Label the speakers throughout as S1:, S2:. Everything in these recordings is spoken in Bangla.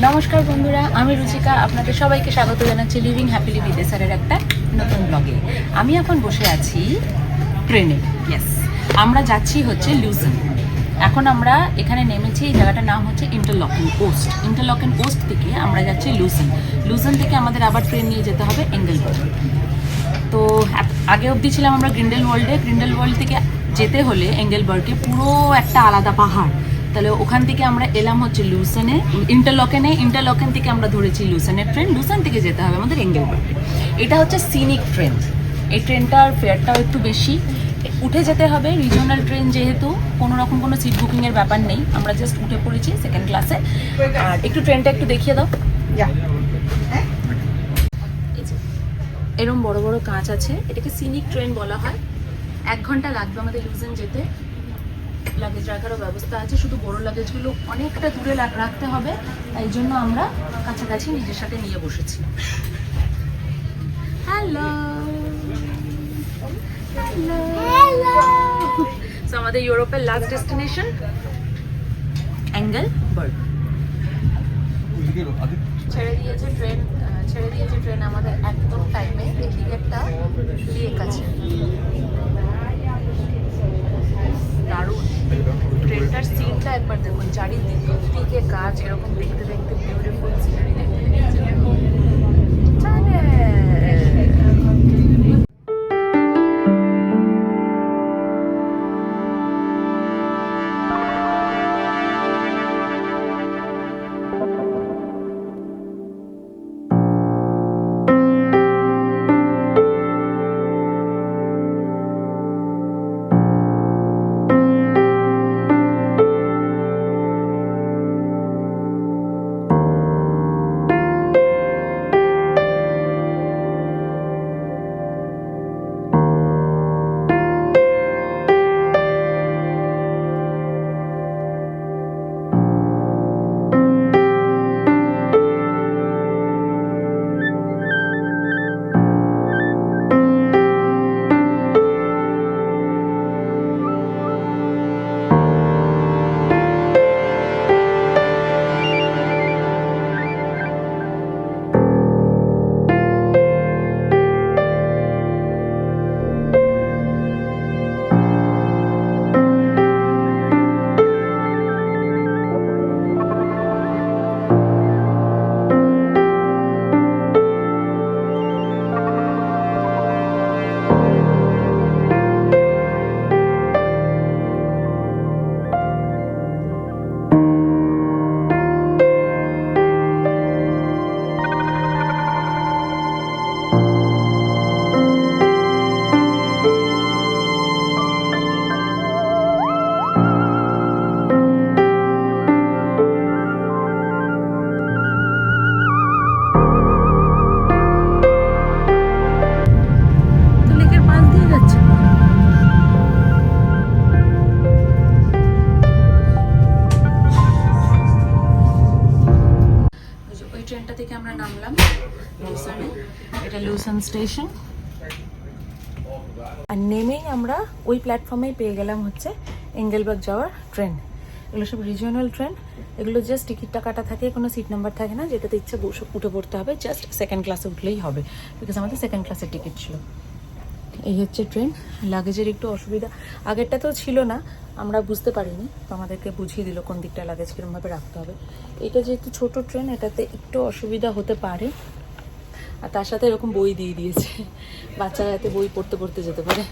S1: নমস্কার বন্ধুরা, আমি রুচিকা। আপনাদের সবাইকে স্বাগত জানাচ্ছি লিভিং হ্যাপিলি উইথ এসআরের একটা নতুন ব্লগে। আমি এখন বসে আছি ট্রেনে। ইয়েস, আমরা যাচ্ছি হচ্ছে লুসেন। এখন আমরা এখানে নেমেছি, এই জায়গাটার নাম হচ্ছে ইন্টারলকেন কোস্ট। ইন্টারলকেন কোস্ট থেকে আমরা যাচ্ছি লুসেন। লুসেন থেকে আমাদের আবার ট্রেন নিয়ে যেতে হবে এঙ্গেলবার্গ। তো আগে অবধি ছিলাম আমরা গ্রিন্ডেল ওয়ার্ল্ডে। গ্রিন্ডেল ওয়ার্ল্ড থেকে যেতে হলে এঙ্গেলবার্গে পুরো একটা আলাদা পাহাড়। তাহলে ওখান থেকে আমরা এলাম হচ্ছে লুসেনে, ইন্টারলকেন থেকে আমরা ধরেছি লুসেনের ট্রেন। লুসেন থেকে যেতে হবে আমাদের এঙ্গেলবার্গে। এটা হচ্ছে সিনিক ট্রেন। এই ট্রেনটার ফেয়ারটাও একটু বেশি। উঠে যেতে হবে, রিজিওনাল ট্রেন যেহেতু কোনো রকম কোনো সিট বুকিংয়ের ব্যাপার নেই। আমরা জাস্ট উঠে পড়েছি সেকেন্ড ক্লাসে। আর একটু ট্রেনটা একটু দেখিয়ে দাও। এরকম বড় বড় কাঁচ আছে, এটাকে সিনিক ট্রেন বলা হয়। 1 ঘন্টা লাগবে আমাদের লুসেন যেতে। লাগেজ রাখারও ব্যবস্থা আছে, শুধু বড় লাগেজগুলো অনেকটা দূরে রাখতে হবে, তাই জন্য আমরা কাছাকাছি নিজের সাথে নিয়ে বসেছি। Hello hello hello. সো আমাদের ইউরোপের লাস্ট ডেস্টিনেশন এঙ্গেলবার্গ। ছেড়ে দিয়েছে ট্রেন আমাদের একদম টাইমে। এই টিকিটটা দিয়ে কাছে দারুণ। ট্রেনটার সিনটা একবার দেখুন, চারিদিকে গাছ, এরকম দেখতে দেখতে বিউটিফুল সিনারি দেখতে দেখতে। লুসেন স্টেশন। আর নেমেই আমরা ওই প্ল্যাটফর্মেই পেয়ে গেলাম হচ্ছে এঙ্গেলবার্গ যাওয়ার ট্রেন। এগুলো সব রিজিওনাল ট্রেন। এগুলো জাস্ট টিকিটটা কাটা থাকে, কোনো সিট নাম্বার থাকে না। যেটাতে ইচ্ছা বসে উঠে পড়তে হবে, জাস্ট সেকেন্ড ক্লাসে উঠলেই হবে, বিকজ আমাদের সেকেন্ড ক্লাসের টিকিট ছিল। এই হচ্ছে ট্রেন। লাগেজের একটু অসুবিধা, আগেরটা তো ছিল না, আমরা বুঝতে পারিনি, তো আমাদেরকে বুঝিয়ে দিল কোন দিকটা লাগেজ কীরকমভাবে রাখতে হবে। এটা যেহেতু ছোট ট্রেন, এটাতে একটু অসুবিধা হতে পারে। আর তার সাথে এরকম বই দিয়ে দিয়েছে, বাচ্চারা যাতে বই পড়তে পড়তে যেতে পারে।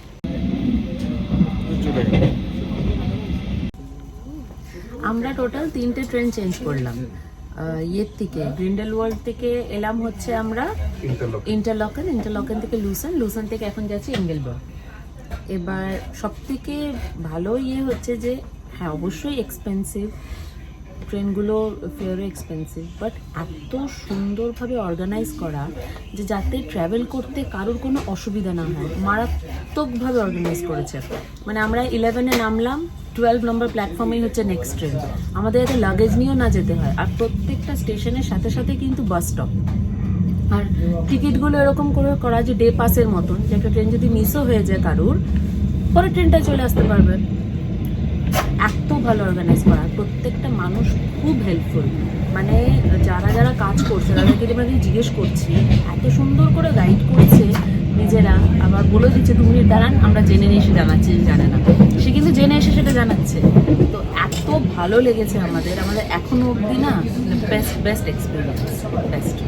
S1: আমরা টোটাল 3টে ট্রেন চেঞ্জ করলাম। ইয়ের থেকে গ্রিন্ডেল ওয়ার্ল্ড থেকে এলাম হচ্ছে আমরা ইন্টারলকেন থেকে লুসেন থেকে এখন যাচ্ছি এঙ্গেলবার্গ। এবার সব থেকে ভালো হচ্ছে যে হ্যাঁ অবশ্যই এক্সপেন্সিভ, ট্রেনগুলো ফেয়ারও এক্সপেন্সিভ, বাট এত সুন্দরভাবে অর্গানাইজ করা যে যাতে ট্রাভেল করতে কারোর কোনো অসুবিধা না হয়। মারাত্মকভাবে অর্গানাইজ করেছে। মানে আমরা 11-এ নামলাম, 12 নম্বর প্ল্যাটফর্মেই হচ্ছে নেক্সট ট্রেন। আমাদের যাতে লাগেজ নিয়েও না যেতে হয়। আর প্রত্যেকটা স্টেশনের সাথে সাথে কিন্তু বাস স্টপ। আর টিকিটগুলো এরকম করে করা যে ডে পাসের মতন, যে একটা ট্রেন যদি মিসও হয়ে যায় কারুর, পরের ট্রেনটায় চলে আসতে পারবেন। এত ভালো অর্গানাইজ করা, প্রত্যেকটা মানুষ খুব হেল্পফুল। মানে যারা কাজ করছে, তাদেরকে এবার জিজ্ঞেস করছি, এত সুন্দর করে গাইড করছে নিজেরা, আবার বলে দিচ্ছে 2 মিনিট দাঁড়ান আমরা জেনে নিয়ে এসে জানাচ্ছি, জানে না সে কিন্তু জেনে এসে সেটা জানাচ্ছে। তো এত ভালো লেগেছে আমাদের এখনো অবধি না, বেস্ট এক্সপিরিয়েন্স, বেস্ট।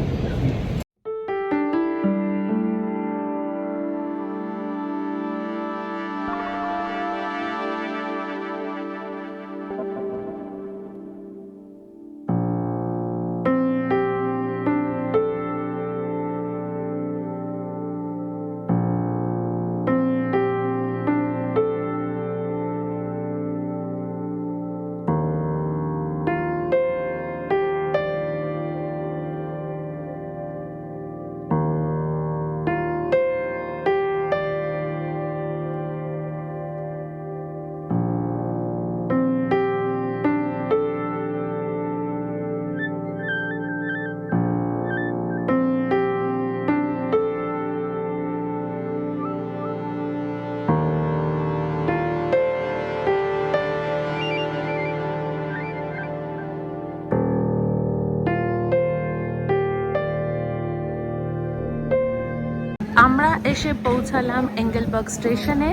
S1: আমরা এসে পৌঁছালাম এঙ্গেলবার্গ স্টেশনে।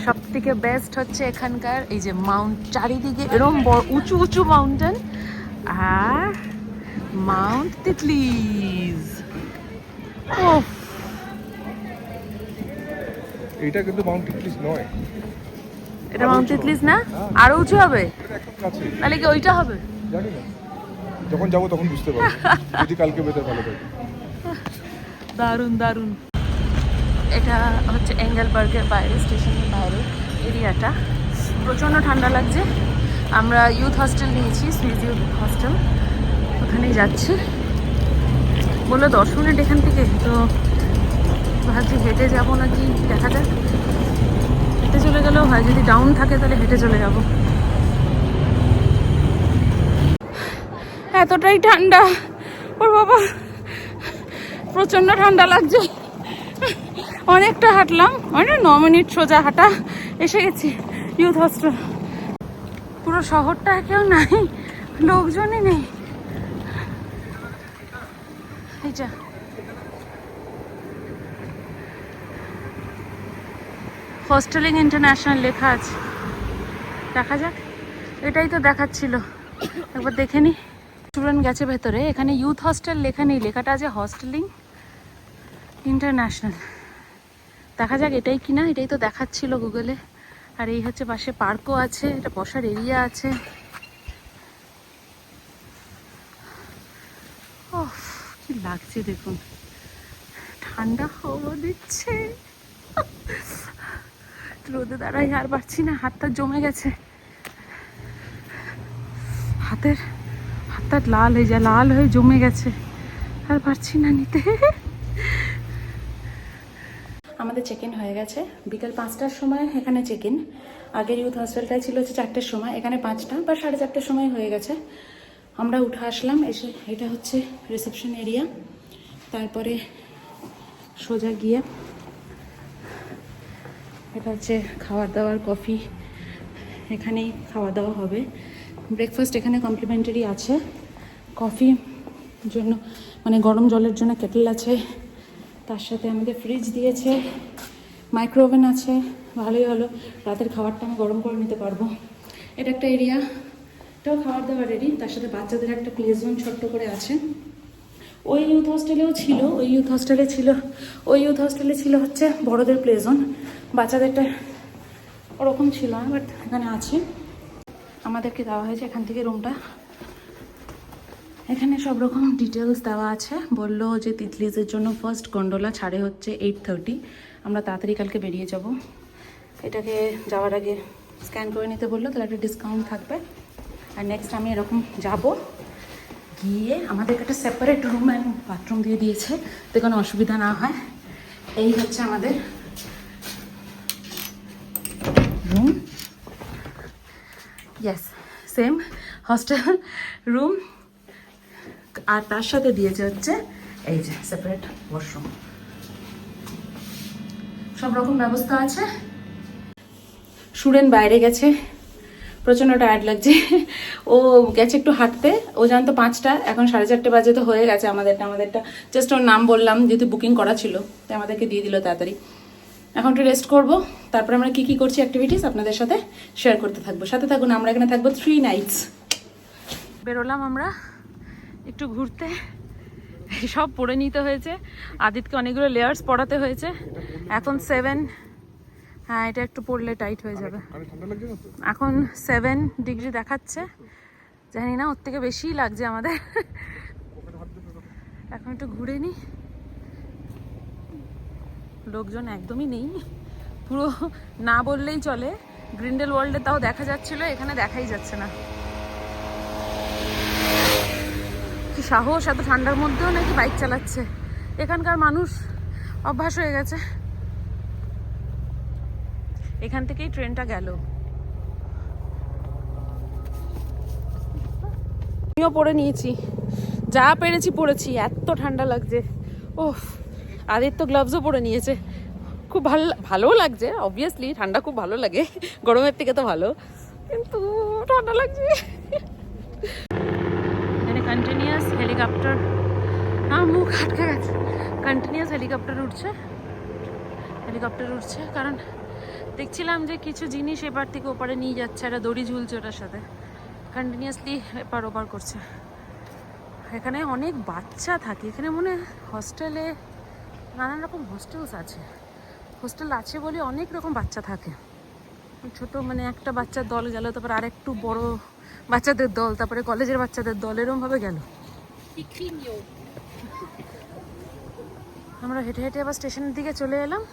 S1: সব থেকে বেস্ট হচ্ছে এখানকার এই যে মাউন্ট, চারিদিকে এরকম বড় উঁচু উঁচু মাউন্টেন, আর মাউন্ট তিতলিজ। ওফ,
S2: এটা কিন্তু মাউন্ট তিতলিজ নয়,
S1: এটা মাউন্ট তিতলিজ না, আরো উঁচু হবে,
S2: এটা একদম কাছে।
S1: তাহলে কি ওইটা হবে?
S2: জানি না, যখন যাবো তখন বুঝতে পারবো, যদি কালকে বেটার ভালো থাকে।
S1: দারুণ দারুণ। এটা হচ্ছে এঙ্গেলবার্গের বাইরে, স্টেশনের বাইরে এরিয়াটা। প্রচণ্ড ঠান্ডা লাগছে। আমরা ইউথ হস্টেল নিয়েছি, সুইস ইউথ হস্টেল, ওখানেই যাচ্ছি। বললো 10 মিনিট এখান থেকে, তো ভাবছি হেঁটে যাবো নাকি দেখা যাক। হেঁটে চলে গেলেও হয়, যদি ডাউন থাকে তাহলে হেঁটে চলে যাব। এতটাই ঠান্ডা, ওর বাবা প্রচণ্ড ঠান্ডা লাগছে। অনেকটা হাঁটলাম, 9 মিনিট সোজা হাঁটা, এসে গেছি ইউথ হস্টেল। পুরো শহরটা কেউ নাই, লোকজনই নেই। এইটা হোস্টেলিং ইন্টারন্যাশনাল লেখা আছে, দেখা যাক। এটাই তো দেখাচ্ছিল, একবার দেখে নি। স্টুডেন্ট গেছে ভেতরে, এখানে ইউথ হস্টেল লেখা নেই, লেখাটা আছে হোস্টেলিং ইন্টারন্যাশনাল। দেখা যাক এটাই কিনা, এটাই তো দেখাচ্ছিল গুগলে। আর এই হচ্ছে পাশে পার্কও আছে, এটা বসার এরিয়া আছে। ওহ, কি লাগছে দেখুন, ঠান্ডা হাওয়া দিচ্ছে। রোদে দাঁড়াই আর পারছি না, হাতটা জমে গেছে, হাতটা লাল হয়ে যায়, লাল হয়ে জমে গেছে, আর পারছি না নিতে। আমাদের চেক ইন হয়ে গেছে বিকাল 5টার সময়, এখানে চেক ইন। আগের ইউথ হস্টেলটাই ছিল হচ্ছে 4টের সময়, এখানে 5টা বা 4:30টার সময় হয়ে গেছে। আমরা উঠে আসলাম, এসে এটা হচ্ছে রিসেপশন এরিয়া। তারপরে সোজা গিয়ে এটা হচ্ছে খাবার দাবার, কফি, এখানেই খাওয়া দাওয়া হবে। ব্রেকফাস্ট এখানে কমপ্লিমেন্টারি আছে। কফি জন্য মানে গরম জলের জন্য কেটল আছে, তার সাথে আমাদের ফ্রিজ দিয়েছে, মাইক্রো ওভেন আছে। ভালোই হলো, রাতের খাবারটা আমি গরম করে নিতে পারবো। এটা একটা এরিয়া, এটাও খাবার দাবার রেডি। তার সাথে বাচ্চাদের একটা প্লে জোন ছোট্ট করে আছে। ওই ইউথ হস্টেলেও ছিল, ওই ইউথ হস্টেলে ছিল হচ্ছে বড়দের প্লে জোন, বাচ্চাদেরটা ওরকম ছিল না, বাট এখানে আছে। আমাদেরকে দেওয়া হয়েছে এখান থেকে রুমটা। এখানে সব রকম ডিটেলস দেওয়া আছে। বললো যে তিতলিজের জন্য ফার্স্ট গন্ডোলা ছাড়ে হচ্ছে 8:30। আমরা তাড়াতাড়ি কালকে বেরিয়ে যাব। এটাকে যাওয়ার আগে স্ক্যান করে নিতে বললো, তাহলে একটা ডিসকাউন্ট থাকবে। আর নেক্সট আমি এরকম যাব, গিয়ে আমাদেরকে একটা সেপারেট রুম অ্যান্ড বাথরুম দিয়ে দিয়েছে, তো কোনো অসুবিধা না হয়। এই হচ্ছে আমাদের room, yes same hostel room. আর তার সাথে দিয়েছে হচ্ছে এই যে সেপারেট ওয়াশরুম, সব রকম ব্যবস্থা আছে। স্টুডেন্ট বাইরে গেছে প্রচণ্ড টায়ার্ড লাগছে। ও গেছে একটু হাঁটতে, ও জানতো 5টা, এখন 4:30 বাজে, তো হয়ে গেছে আমাদেরটা জাস্ট ওর নাম বললাম যেহেতু বুকিং করা ছিল, তাই আমাদেরকে দিয়ে দিল তাড়াতাড়ি। এখন একটু রেস্ট করবো, তারপরে আমরা কি করছি অ্যাক্টিভিটিস আপনাদের সাথে শেয়ার করতে থাকবো। সাথে থাকুন, আমরা এখানে থাকবো 3 নাইটস। বেরোলাম আমরা একটু ঘুরতে, সব পরে নিতে হয়েছে, আদিতকে অনেকগুলো লেয়ার্স পরাতে হয়েছে। এখন 7, হ্যাঁ এটা একটু পরলে টাইট হয়ে যাবে। এখন 7 ডিগ্রি দেখাচ্ছে, জানি না ওর থেকে বেশিই লাগছে আমাদের। এখন একটু ঘুরে নিই, লোকজন একদমই নেই, পুরো না বললেই চলে। গ্রিন্ডেল ওয়ার্ল্ডে তাও দেখা যাচ্ছিল, এখানে দেখাই যাচ্ছে না। কি সাহস, এত ঠান্ডার মধ্যেও নাকি বাইক চালাচ্ছে। এখানকার মানুষ অভ্যাস হয়ে গেছে। এখান থেকেই ট্রেনটা গেল। আমিও পরে নিয়েছি, যা পেরেছি পরেছি, এত ঠান্ডা লাগছে। ওহ, আদিত্য গ্লাভসও পরে নিয়েছে, খুব ভালোও লাগছে। অবভিয়াসলি ঠান্ডা খুব ভালো লাগে, গরমের থেকে তো ভালো, কিন্তু ঠান্ডা লাগছে। এখানে কন্টিনিউয়াস হেলিকপ্টার, আমার মুখ আটকে গেছে। কন্টিনিউয়াস হেলিকপ্টার উঠছে, কারণ দেখছিলাম যে কিছু জিনিস এপার থেকে ওপারে নিয়ে যাচ্ছে, একটা দড়ি ঝুলছে ওটার সাথে, কন্টিনিউয়াসলি এপার ওপার করছে। এখানে অনেক বাচ্চা থাকে, এখানে মনে হস্টেলে নানান রকম হোস্টেল আছে বলে অনেক রকম বাচ্চা থাকে। ছোট মানে একটা বাচ্চার দল গেল, তারপর আর একটু বড় বাচ্চাদের দল, তারপরে কলেজের বাচ্চাদের দল, এরকম ভাবে গেল। আমরা হেঁটে হেঁটে আবার স্টেশনের দিকে চলে এলাম।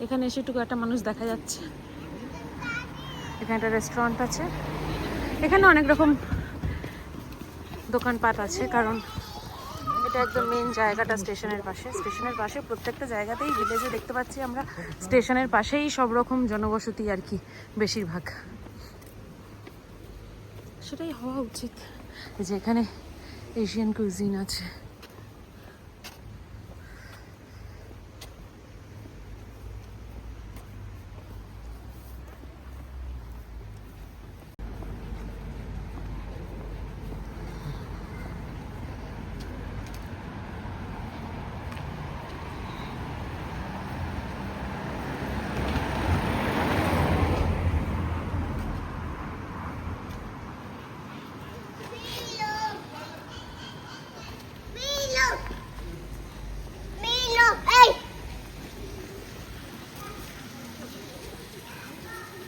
S1: এখানে এসে টুকু একটা মানুষ দেখা যাচ্ছে। এখানে একটা রেস্টুরেন্ট আছে, এখানে অনেক রকম দোকানপাট আছে, কারণ এটা একদম মেন জায়গাটা স্টেশনের পাশে। প্রত্যেকটা জায়গাতেই ভিলেজে দেখতে পাচ্ছি আমরা স্টেশনের পাশেই সব রকম জনবসতি আর কি, বেশিরভাগ। সেটাই হওয়া উচিত, যে এখানে এশিয়ান কুইজিন আছে।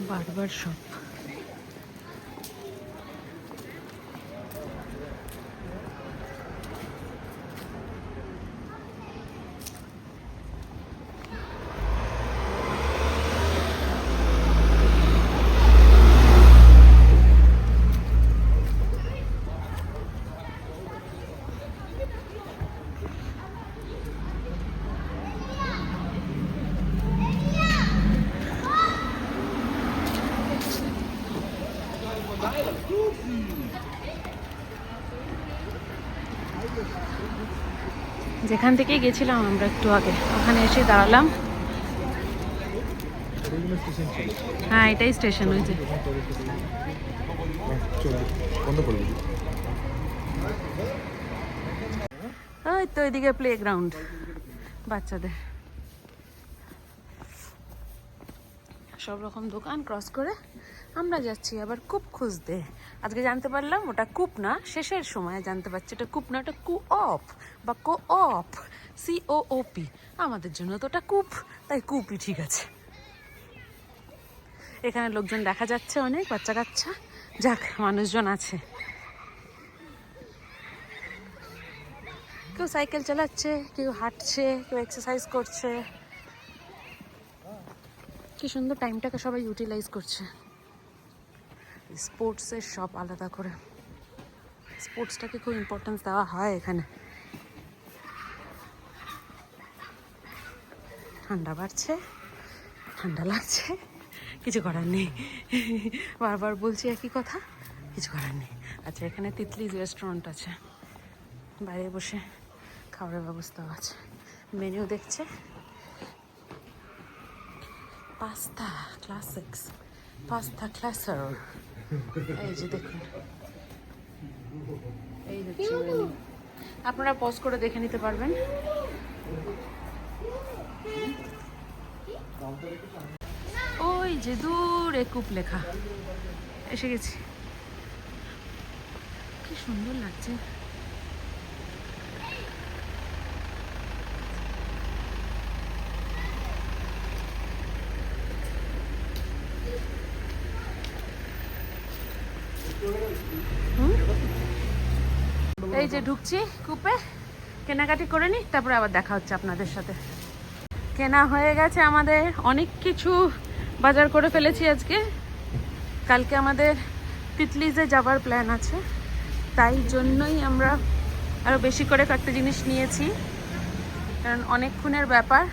S1: বারবার শপ, যেখান থেকে গেছিলাম আমরা একটু আগে, ওখানে এসে দাঁড়ালাম। হ্যাঁ এটাই স্টেশন হয়েছে। ওই তো এদিকে প্লে গ্রাউন্ড বাচ্চাদের, সব রকম দোকান ক্রস করে আমরা যাচ্ছি আবার কূপ খুঁজতে। আজকে জানতে পারলাম ওটা কূপ না, শেষের সময় জানতে পারছি এটা কূপ না, ওটা কূপ বা কোঅপ, COOP। আমাদের জন্য তো ওটা কূপ, তাই কূপই ঠিক আছে। এখানে লোকজন দেখা যাচ্ছে, অনেক বাচ্চা কাচ্চা, যাক মানুষজন আছে। কেউ সাইকেল চালাচ্ছে, কেউ হাঁটছে, কেউ এক্সারসাইজ করছে। কি সুন্দর টাইমটাকে সবাই ইউটিলাইজ করছে। স্পোর্টসের সব আলাদা করে, স্পোর্টসটাকে খুব ইম্পর্টেন্স দেওয়া হয় এখানে। ঠান্ডা বাড়ছে, ঠান্ডা লাগছে, কিছু করার নেই, বারবার বলছি একই কথা, কিছু করার নেই। আচ্ছা এখানে তিতলিজ রেস্টুরেন্ট আছে, বাইরে বসে খাবারের ব্যবস্থাও আছে। মেনু দেখছে, পাস্তা ক্লাসিক্স, পাস্তা ক্লাসার। এই যে দেখুন, এই হচ্ছে menu। আপনারা পজ করে দেখে নিতে পারবেন। ওই যে দূরে কূপ লেখা, এসে গেছি। কি সুন্দর লাগছে। এই যে ঢুকছি কূপে, কেনাকাটি করে নি, তারপরে আবার দেখা হচ্ছে আপনাদের সাথে। কেনা হয়ে গেছে আমাদের, অনেক কিছু বাজার করে ফেলেছি আজকে। কালকে আমাদের তিতলিজে যাবার প্ল্যান আছে, তাই জন্যই আমরা আরও বেশি করে কয়েকটা জিনিস নিয়েছি, কারণ অনেকক্ষণের ব্যাপার।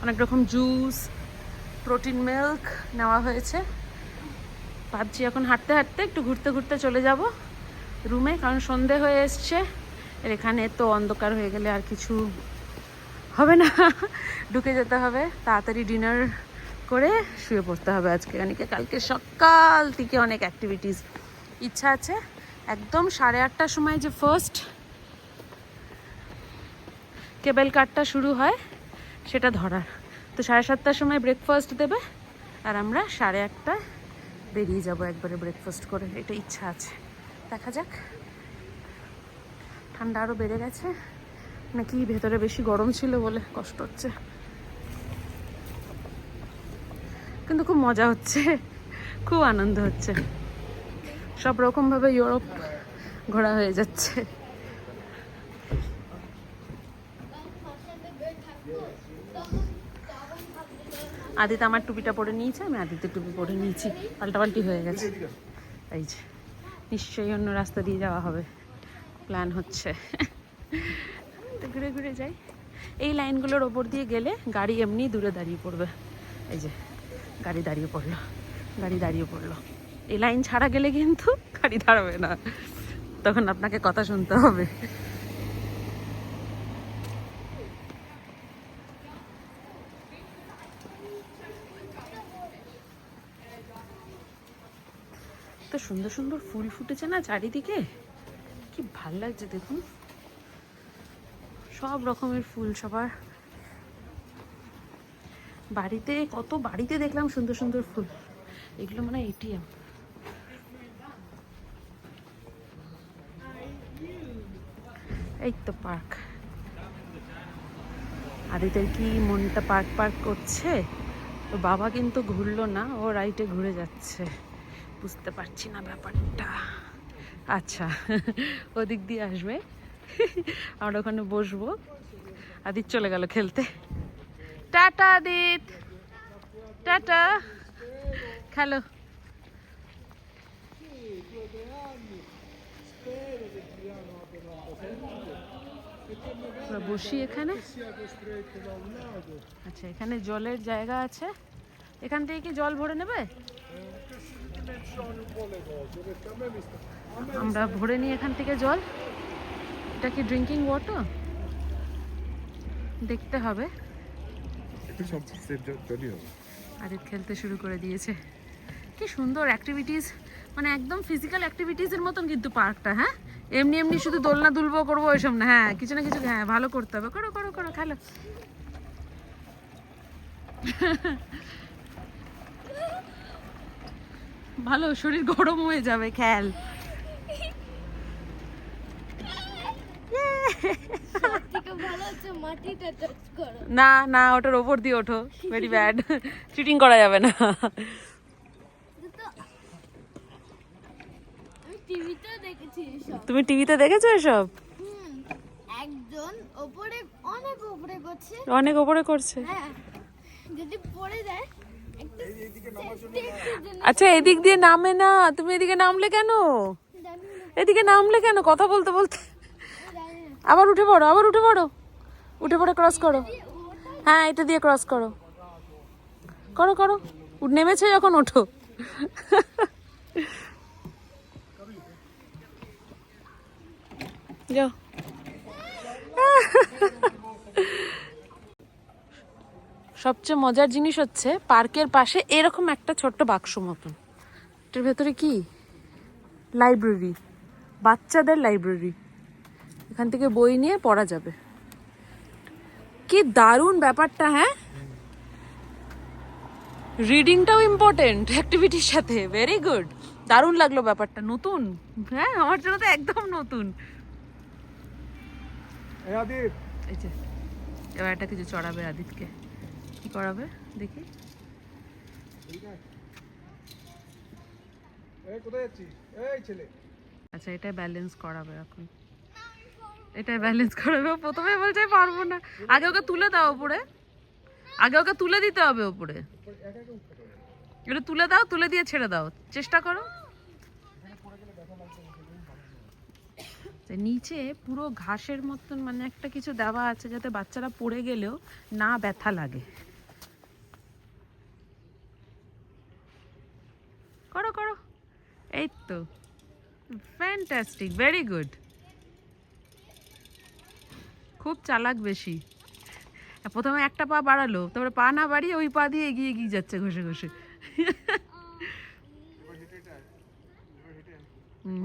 S1: অনেক রকম জুস, প্রোটিন মিল্ক নেওয়া হয়েছে। ভাবছি এখন হাঁটতে হাঁটতে একটু ঘুরতে ঘুরতে চলে যাব রুমে, কারণ সন্ধে হয়ে এসছে। আর এখানে তো অন্ধকার হয়ে গেলে আর কিছু হবে না, ঢুকে যেতে হবে, তাড়াতাড়ি ডিনার করে শুয়ে পড়তে হবে আজকে। অনেকে কালকে সকাল থেকে অনেক অ্যাক্টিভিটিস ইচ্ছা আছে। একদম 8:30টার সময় যে ফার্স্ট কেবল কারটা শুরু হয় সেটা ধরার, তো 7:30টার সময় ব্রেকফাস্ট দেবে, আর আমরা 8:30টায় বেরিয়ে যাব একবারে ব্রেকফাস্ট করে। এটা ইচ্ছা আছে, দেখা যাক। ঠান্ডা আরও বেড়ে গেছে নাকি ভেতরে বেশি গরম ছিল বলে কষ্ট হচ্ছে, কিন্তু খুব মজা হচ্ছে, খুব আনন্দ হচ্ছে। সব রকমভাবে ইউরোপ ঘোরা হয়ে যাচ্ছে। আদিতে আমার টুপিটা পরে নিয়েছে, আমি আদিতে টুপি পরে নিয়েছি, পাল্টাপাল্টি হয়ে গেছে। এই যে নিশ্চয়ই অন্য রাস্তা দিয়ে যাওয়া হবে, প্ল্যান হচ্ছে। তো ঘুরে ঘুরে যাই। এই লাইনগুলোর ওপর দিয়ে গেলে গাড়ি এমনি দূরে দাঁড়িয়ে পড়বে। এই যে গাড়ি দাঁড়িয়ে পড়লো, গাড়ি দাঁড়িয়ে পড়লো। এই লাইন ছাড়া গেলে কিন্তু গাড়ি দাঁড়াবে না, তখন আপনাকে কথা শুনতে হবে। তো সুন্দর সুন্দর ফুল ফুটেছে না চারিদিকে, কি ভাল লাগছে দেখুন। সব রকমের ফুল, সবার বাড়িতে, কত বাড়িতে দেখলাম সুন্দর সুন্দর ফুল। এগুলো মানে এটিএম। এই তো পার্ক। আদিতের কি মনটা পার্ক পার্ক করছে, তো বাবা কিন্তু ঘুরলো না, ও রাইটে ঘুরে যাচ্ছে। বুঝতে পারছি না ব্যাপারটা। আচ্ছা, ওদিক দিয়ে আসবে, আমরা ওখানে বসবো। আদিত চলে গেল খেলতে। টাটা আদিত, টাটা, খেলো। বসি এখানে। আচ্ছা, এখানে জলের জায়গা আছে, এখান থেকে কি জল ভরে নেবে? আমরা ভরে নিই এখান থেকে জল। এটা কি ড্রিঙ্কিং ওয়াটার? দেখতে হবে। আদিত খেলতে শুরু করে দিয়েছে। কি সুন্দর অ্যাক্টিভিটিস, মানে একদম ফিজিক্যাল অ্যাক্টিভিটিসের মতন কিন্তু পার্কটা। হ্যাঁ, এমনি এমনি শুধু দোলনা দুলবো করবো ওইসব না, হ্যাঁ কিছু না কিছু, হ্যাঁ ভালো করতে হবে। করো করো করো, খেলো। ভালো, শরীর গরম হয়ে যাবে, খেল। না না, ওটার ওপর দিয়ে ওঠো, ভেরি ব্যাড, চিটিং করা যাবে না। তুমি টিভিতে দেখেছো এসব?
S3: একজন উপরে, অনেক উপরে করছে,
S1: অনেক উপরে করছে।
S3: হ্যাঁ যদি পড়ে যায়
S1: আচ্ছা, এদিক দিয়ে নামে না, তুমি এদিকে নামলে কেন? এদিকে নামলে কেন কথা বলতে বলতে? আবার উঠে পড়ো, আবার উঠে পড়ো, উঠে পড়ে ক্রস করো। হ্যাঁ, এটা দিয়ে ক্রস করো, করো করো। নেমেছে যখন ওঠো। যাও। সবচেয়ে মজার জিনিস হচ্ছে পার্কের পাশে এরকম একটা ছোট্ট বাক্স মতন, এটার ভেতরে কি লাইব্রেরি, বাচ্চাদের লাইব্রেরি, এখান থেকে বই নিয়ে পড়া যাবে। কি দারুণ ব্যাপারটা, হ্যাঁ। রিডিংটাও ইম্পর্টেন্ট অ্যাক্টিভিটির সাথে, ভেরি গুড, দারুণ লাগলো ব্যাপারটা, নতুন, হ্যাঁ আমার জন্য তো একদম নতুন। এই যে এবার একটা কিছু চড়াবে আদিতকে, কি করাবে দেখি। আচ্ছা এটা ব্যালেন্স করাবে এখন, এটা ব্যালেন্স করাবে। প্রথমে বলছে পারবো না, আগে ওকে তুলে দাও উপরে, আগে ওকে তুলে দিতে হবে উপরে, এটা তুলে দাও, তুলে দিয়ে ছেড়ে দাও, চেষ্টা করো। নিচে পুরো ঘাসের মতন মানে একটা কিছু দেওয়া আছে যাতে বাচ্চারা পড়ে গেলেও না ব্যথা লাগে। করো করো, এই তো, ফ্যান্টাস্টিক, ভেরি গুড। খুব চালাক বেশি, প্রথমে একটা পা বাড়ালো, তারপরে পা না বাড়িয়ে ওই পা দিয়ে এগিয়ে এগিয়ে যাচ্ছে ঘষে ঘষে।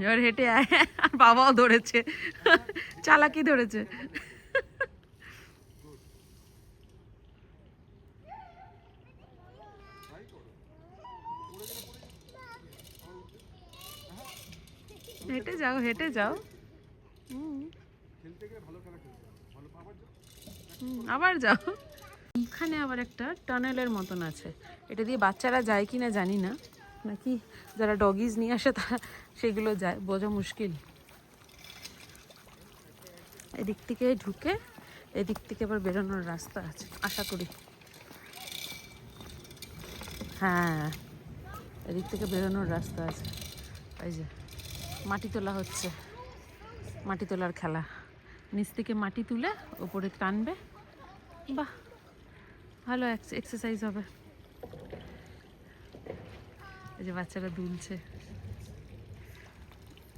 S1: এবার হেঁটে আয়, আর বাবাও ধরেছে, চালাকি ধরেছে। হেঁটে যাও, হেঁটে যাও, আবার যাও। এখানে আবার একটা টানেলের মতন আছে, এটা দিয়ে বাচ্চারা যায় কিনা জানি না, নাকি যারা ডগিজ নিয়ে আসে তারা সেগুলো যায়, বোঝা মুশকিল। এদিক থেকে ঢুকে এদিক থেকে আবার বেরোনোর রাস্তা আছে আশা করি, হ্যাঁ এদিক থেকে বেরোনোর রাস্তা আছে। এই যে মাটি তোলা হচ্ছে, মাটি তোলার খেলা, নিচ থেকে মাটি তুলে ওপরে টানবে, বাহ ভালো এক্সারসাইজ হবে। এই যে বাচ্চারা দুলছে,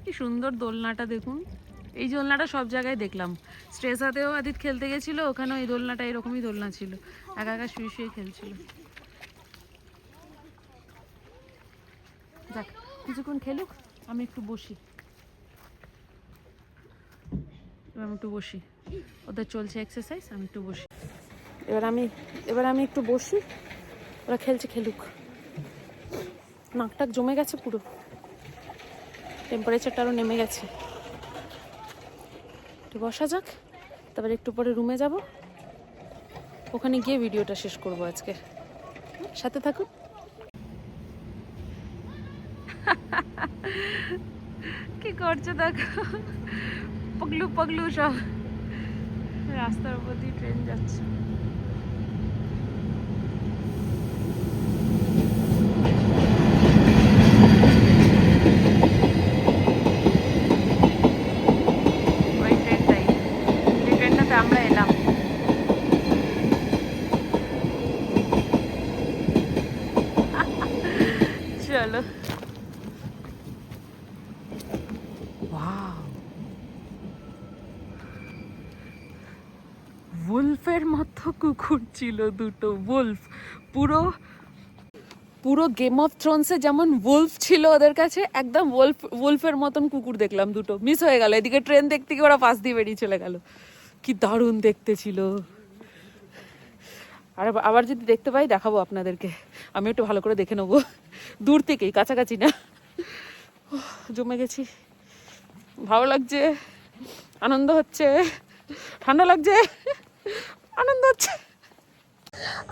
S1: কি সুন্দর দোলনাটা দেখুন। এই দোলনাটা সব জায়গায় দেখলাম, স্ট্রেসাতেও আদিত খেলতে গেছিল, ওখানেও এই দোলনাটা এরকমই দোলনা ছিল, একা একা শুয়ে শুয়ে খেলছিল। যাক কিছুক্ষণ খেলুক, আমি একটু বসি, আমি একটু বসি, ওদের চলছে এক্সারসাইজ, আমি একটু বসি। এবার আমি একটু বসি, ওরা খেলছে খেলুক। নাকটাক জমে গেছে পুরো, টেম্পারেচারটা আরও নেমে গেছে। একটু বসা যাক, তারপরে একটু পরে রুমে যাব, ওখানে গিয়ে ভিডিওটা শেষ করব আজকে, সাথে থাকুন। কি করছে দেখো, পগলু পগলু সব, রাস্তার উপর দিয়ে ট্রেন যাচ্ছে। ওই ট্রেনটাই, এই ট্রেনটাতে আমরা এলাম। চলো, ওলফের মতো কুকুর ছিল দুটো, ওলফ, পুরো পুরো গেম অফ থ্রোনসে যেমন ওলফ ছিল ওদের কাছে, একদম ওলফের মতন কুকুর দেখলাম দুটো, মিস হয়ে গেল। এদিকে ট্রেন দেখতে গিয়ে ওরা পাশ দিয়ে বেরিয়ে চলে গেল, কি দারুণ দেখতে ছিল। আর আবার যদি দেখতে পাই দেখাবো আপনাদেরকে, আমি একটু ভালো করে দেখে নেবো, দূর থেকেই, কাছাকাছি না। জমে গেছি, ভালো লাগছে, আনন্দ হচ্ছে, ঠান্ডা লাগছে, আনন্দ হচ্ছে।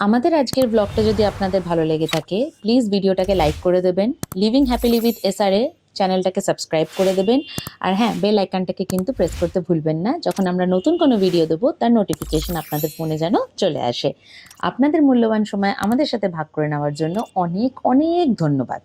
S4: আমাদের আজকের ব্লগটা যদি আপনাদের ভালো লেগে থাকে প্লিজ ভিডিওটাকে লাইক করে দেবেন, লিভিং হ্যাপিলি উইথ SRA চ্যানেলটাকে সাবস্ক্রাইব করে দেবেন, আর হ্যাঁ বেল আইকনটাকে কিন্তু প্রেস করতে ভুলবেন না, যখন আমরা নতুন কোনো ভিডিও দেবো তার নোটিফিকেশন আপনাদের ফোনে যেন চলে আসে। আপনাদের মূল্যবান সময় আমাদের সাথে ভাগ করে নেওয়ার জন্য অনেক অনেক ধন্যবাদ।